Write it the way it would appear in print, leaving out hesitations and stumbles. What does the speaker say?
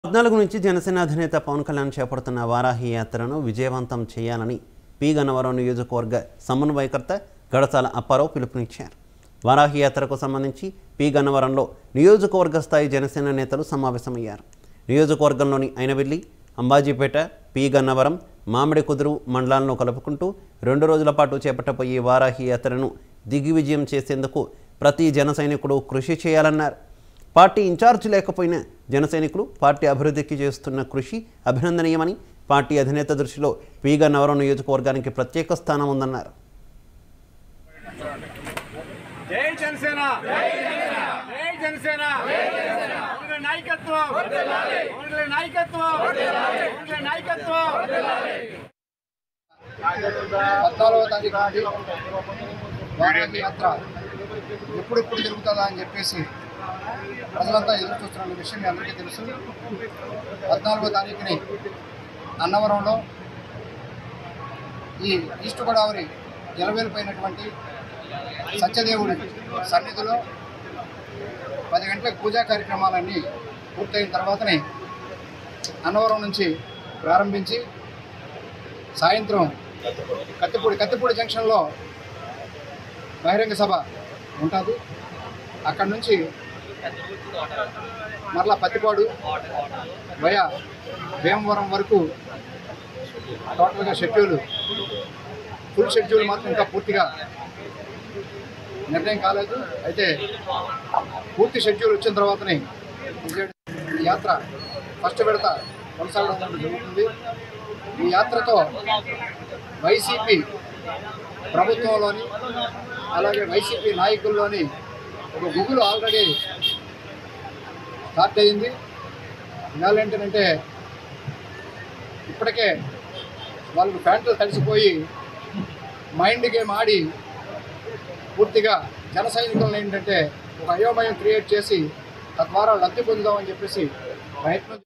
14 నుంచి జనసేన అధినేత పవన్ కళ్యాణ్ చేపడుతున్న వారాహి యాత్రను విజయవంతం చేయాలని పి గన్నవరం నియోజకవర్గ సమన్వయకర్త గడచాల అప్పారావు పిలుపునిచ్చారు. వారాహి యాత్రకు సంబంధించి పి గన్నవరంలో నియోజకవర్గ స్థాయి జనసేన నేతలు సమావేశమయ్యారు. నియోజకవర్గంలోని ఐనవిల్లి, అంబాజీపేట, పి గన్నవరం, మామిడి కుదురు మండలాలను కలుపుకుంటూ 2 రోజుల పాటు చేపట్టబోయే వారాహి యాత్రను దిగ్విజయం చేసేందుకు ప్రతి జన సైనికుడు కృషి చేయాలన్నారు. పార్టీ ఇన్ఛార్జ్ లేకపోయినా జన సైనికులు పార్టీ అభివృద్ధికి చేస్తున్న కృషి అభినందనీయమని, పార్టీ అధినేత దృష్టిలో పి గన్నవరం నియోజకవర్గానికి ప్రత్యేక స్థానం ఉందన్నారు. జై జనసేన, జై జనసేన, జై జనసేన, నాయకత్వం, నాయకత్వం, నాయకత్వం. 14వ తారీఖు వారాహి యాత్ర ఎప్పుడెప్పుడు జరుగుతుందా అని చెప్పేసి ప్రజలంతా ఎదురు చూస్తున్న విషయం మీ అందరికీ తెలుసు. 14వ తారీఖుని అన్నవరంలో ఈ ఈస్ట్ గోదావరి ఎలవేలిపోయినటువంటి సత్యదేవుడి సన్నిధిలో 10 గంటలకు పూజా కార్యక్రమాలన్నీ పూర్తయిన తర్వాతనే అన్నవరం నుంచి ప్రారంభించి సాయంత్రం కత్తిపూడి జంక్షన్లో బహిరంగ సభ ఉంటుంది. అక్కడి నుంచి మరలా పత్తిపాడు వయా భీమవరం వరకు టోటల్గా ఫుల్ షెడ్యూల్ మాత్రం ఇంకా పూర్తిగా నిర్ణయం కాలేదు. అయితే పూర్తి షెడ్యూల్ వచ్చిన తర్వాతనే ఈ యాత్ర ఫస్ట్ విడత కొనసాగడం జరుగుతుంది. ఈ యాత్రతో వైసీపీ ప్రభుత్వంలోని అలాగే వైసీపీ నాయకుల్లోని ఒక గుగులు ఆల్రెడీ స్టార్ట్ అయ్యింది. ఇవాళ ఏంటంటే ఇప్పటికే వాళ్ళకు ప్యాంట్లు తడిసిపోయి మైండ్ గేమ్ ఆడి పూర్తిగా జన సైనికులను ఏంటంటే ఒక అయోమయం క్రియేట్ చేసి తద్వారా లబ్ధి పొందుదామని చెప్పేసి ప్రయత్నం